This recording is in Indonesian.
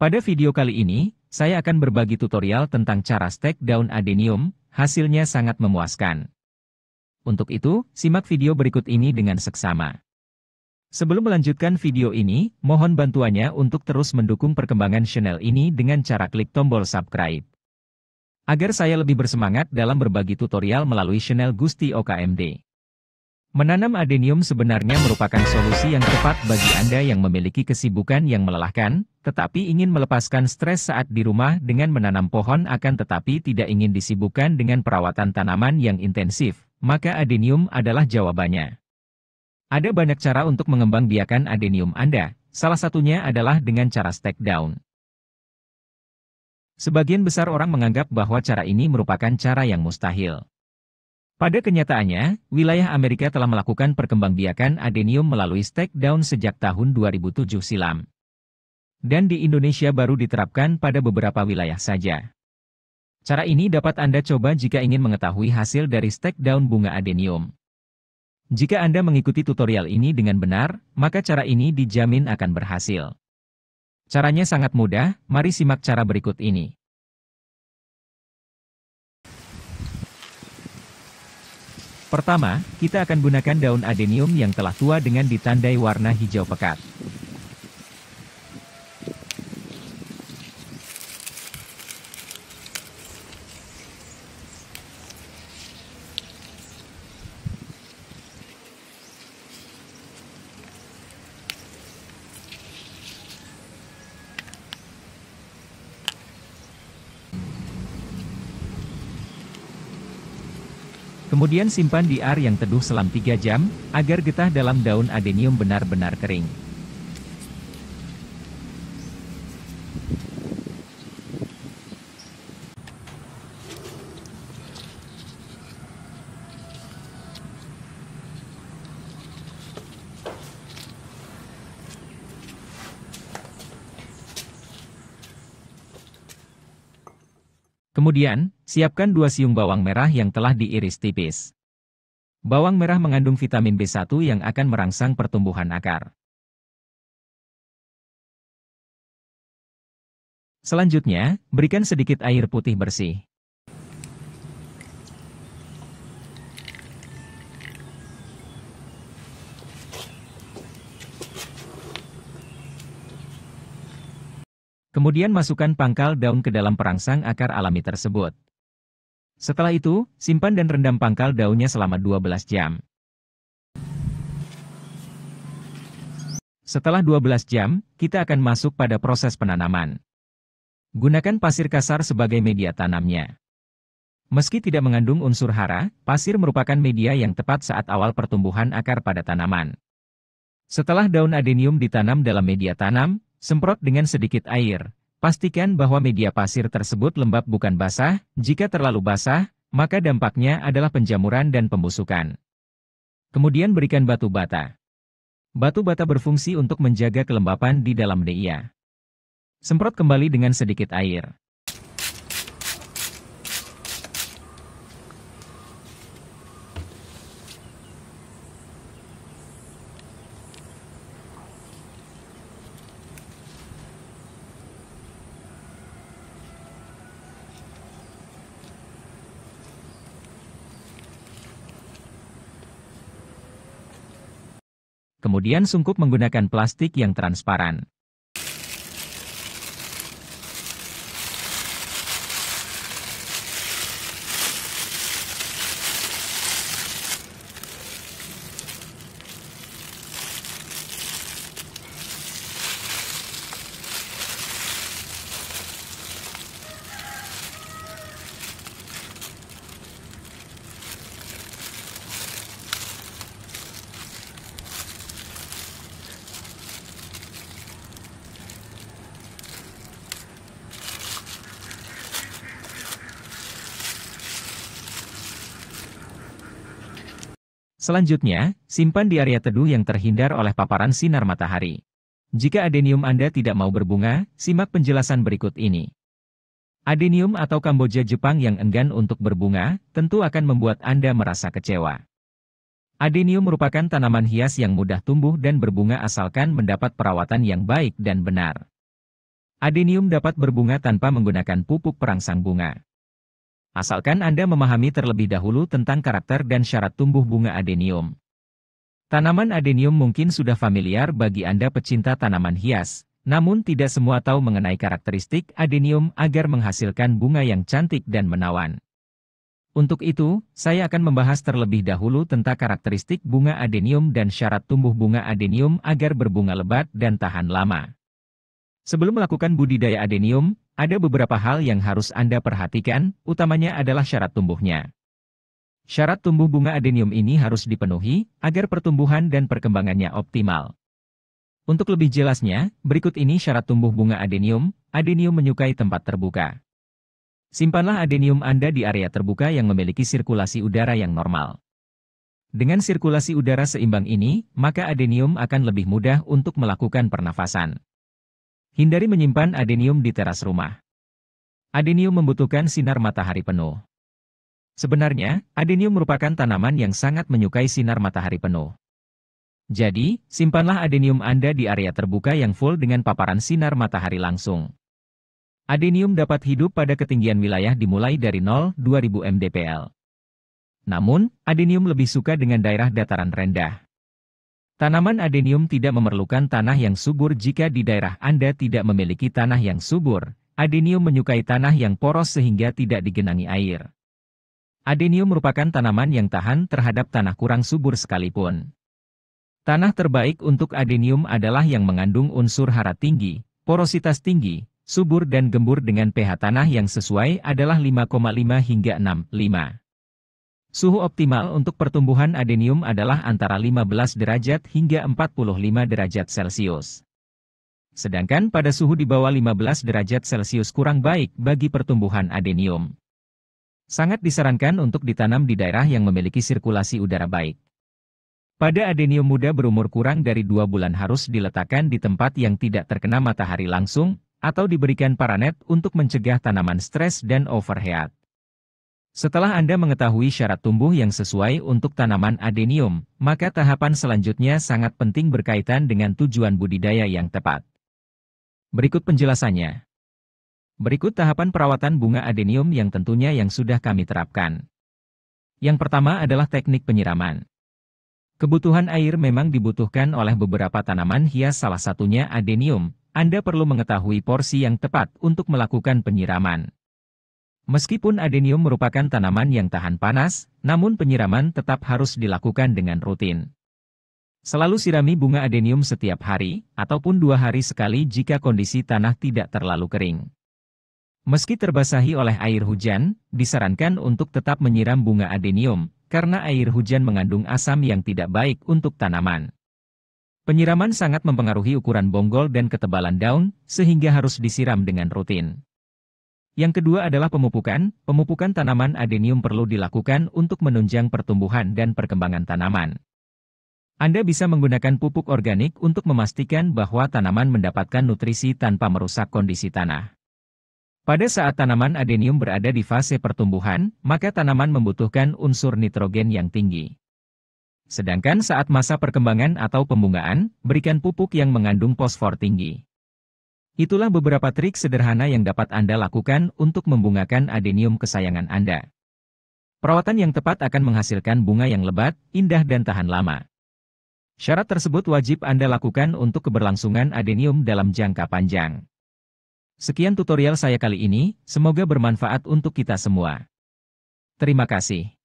Pada video kali ini, saya akan berbagi tutorial tentang cara stek daun adenium, hasilnya sangat memuaskan. Untuk itu, simak video berikut ini dengan seksama. Sebelum melanjutkan video ini, mohon bantuannya untuk terus mendukung perkembangan channel ini dengan cara klik tombol subscribe. Agar saya lebih bersemangat dalam berbagi tutorial melalui channel Gusti OKMD. Menanam adenium sebenarnya merupakan solusi yang tepat bagi Anda yang memiliki kesibukan yang melelahkan, tetapi ingin melepaskan stres saat di rumah dengan menanam pohon akan tetapi tidak ingin disibukkan dengan perawatan tanaman yang intensif, maka adenium adalah jawabannya. Ada banyak cara untuk mengembangbiakan adenium Anda, salah satunya adalah dengan cara stek daun. Sebagian besar orang menganggap bahwa cara ini merupakan cara yang mustahil. Pada kenyataannya, wilayah Amerika telah melakukan perkembangbiakan adenium melalui stek daun sejak tahun 2007 silam. Dan di Indonesia baru diterapkan pada beberapa wilayah saja. Cara ini dapat Anda coba jika ingin mengetahui hasil dari stek daun bunga adenium. Jika Anda mengikuti tutorial ini dengan benar, maka cara ini dijamin akan berhasil. Caranya sangat mudah, mari simak cara berikut ini. Pertama, kita akan gunakan daun adenium yang telah tua dengan ditandai warna hijau pekat. Kemudian simpan di air yang teduh selama 3 jam, agar getah dalam daun adenium benar-benar kering. Kemudian, siapkan 2 siung bawang merah yang telah diiris tipis. Bawang merah mengandung vitamin B1 yang akan merangsang pertumbuhan akar. Selanjutnya, berikan sedikit air putih bersih. Kemudian masukkan pangkal daun ke dalam perangsang akar alami tersebut. Setelah itu, simpan dan rendam pangkal daunnya selama 12 jam. Setelah 12 jam, kita akan masuk pada proses penanaman. Gunakan pasir kasar sebagai media tanamnya. Meski tidak mengandung unsur hara, pasir merupakan media yang tepat saat awal pertumbuhan akar pada tanaman. Setelah daun adenium ditanam dalam media tanam, semprot dengan sedikit air. Pastikan bahwa media pasir tersebut lembab bukan basah. Jika terlalu basah, maka dampaknya adalah penjamuran dan pembusukan. Kemudian berikan batu bata. Batu bata berfungsi untuk menjaga kelembapan di dalam media. Semprot kembali dengan sedikit air. Kemudian sungkup menggunakan plastik yang transparan. Selanjutnya, simpan di area teduh yang terhindar oleh paparan sinar matahari. Jika adenium Anda tidak mau berbunga, simak penjelasan berikut ini. Adenium atau Kamboja Jepang yang enggan untuk berbunga, tentu akan membuat Anda merasa kecewa. Adenium merupakan tanaman hias yang mudah tumbuh dan berbunga asalkan mendapat perawatan yang baik dan benar. Adenium dapat berbunga tanpa menggunakan pupuk perangsang bunga. Asalkan Anda memahami terlebih dahulu tentang karakter dan syarat tumbuh bunga adenium. Tanaman adenium mungkin sudah familiar bagi Anda pecinta tanaman hias, namun tidak semua tahu mengenai karakteristik adenium agar menghasilkan bunga yang cantik dan menawan. Untuk itu, saya akan membahas terlebih dahulu tentang karakteristik bunga adenium dan syarat tumbuh bunga adenium agar berbunga lebat dan tahan lama. Sebelum melakukan budidaya adenium, ada beberapa hal yang harus Anda perhatikan, utamanya adalah syarat tumbuhnya. Syarat tumbuh bunga adenium ini harus dipenuhi, agar pertumbuhan dan perkembangannya optimal. Untuk lebih jelasnya, berikut ini syarat tumbuh bunga adenium. Adenium menyukai tempat terbuka. Simpanlah adenium Anda di area terbuka yang memiliki sirkulasi udara yang normal. Dengan sirkulasi udara seimbang ini, maka adenium akan lebih mudah untuk melakukan pernafasan. Hindari menyimpan adenium di teras rumah. Adenium membutuhkan sinar matahari penuh. Sebenarnya, adenium merupakan tanaman yang sangat menyukai sinar matahari penuh. Jadi, simpanlah adenium Anda di area terbuka yang full dengan paparan sinar matahari langsung. Adenium dapat hidup pada ketinggian wilayah dimulai dari 0-2000 mdpl. Namun, adenium lebih suka dengan daerah dataran rendah. Tanaman adenium tidak memerlukan tanah yang subur jika di daerah Anda tidak memiliki tanah yang subur. Adenium menyukai tanah yang poros sehingga tidak digenangi air. Adenium merupakan tanaman yang tahan terhadap tanah kurang subur sekalipun. Tanah terbaik untuk adenium adalah yang mengandung unsur hara tinggi, porositas tinggi, subur dan gembur dengan pH tanah yang sesuai adalah 5,5 hingga 6,5. Suhu optimal untuk pertumbuhan adenium adalah antara 15 derajat hingga 45 derajat Celcius. Sedangkan pada suhu di bawah 15 derajat Celcius kurang baik bagi pertumbuhan adenium. Sangat disarankan untuk ditanam di daerah yang memiliki sirkulasi udara baik. Pada adenium muda berumur kurang dari 2 bulan harus diletakkan di tempat yang tidak terkena matahari langsung, atau diberikan paranet untuk mencegah tanaman stres dan overheat. Setelah Anda mengetahui syarat tumbuh yang sesuai untuk tanaman adenium, maka tahapan selanjutnya sangat penting berkaitan dengan tujuan budidaya yang tepat. Berikut penjelasannya. Berikut tahapan perawatan bunga adenium yang tentunya yang sudah kami terapkan. Yang pertama adalah teknik penyiraman. Kebutuhan air memang dibutuhkan oleh beberapa tanaman hias, salah satunya adenium. Anda perlu mengetahui porsi yang tepat untuk melakukan penyiraman. Meskipun adenium merupakan tanaman yang tahan panas, namun penyiraman tetap harus dilakukan dengan rutin. Selalu sirami bunga adenium setiap hari, ataupun 2 hari sekali jika kondisi tanah tidak terlalu kering. Meski terbasahi oleh air hujan, disarankan untuk tetap menyiram bunga adenium, karena air hujan mengandung asam yang tidak baik untuk tanaman. Penyiraman sangat mempengaruhi ukuran bonggol dan ketebalan daun, sehingga harus disiram dengan rutin. Yang kedua adalah pemupukan. Pemupukan tanaman adenium perlu dilakukan untuk menunjang pertumbuhan dan perkembangan tanaman. Anda bisa menggunakan pupuk organik untuk memastikan bahwa tanaman mendapatkan nutrisi tanpa merusak kondisi tanah. Pada saat tanaman adenium berada di fase pertumbuhan, maka tanaman membutuhkan unsur nitrogen yang tinggi. Sedangkan saat masa perkembangan atau pembungaan, berikan pupuk yang mengandung fosfor tinggi. Itulah beberapa trik sederhana yang dapat Anda lakukan untuk membungakan adenium kesayangan Anda. Perawatan yang tepat akan menghasilkan bunga yang lebat, indah dan tahan lama. Syarat tersebut wajib Anda lakukan untuk keberlangsungan adenium dalam jangka panjang. Sekian tutorial saya kali ini, semoga bermanfaat untuk kita semua. Terima kasih.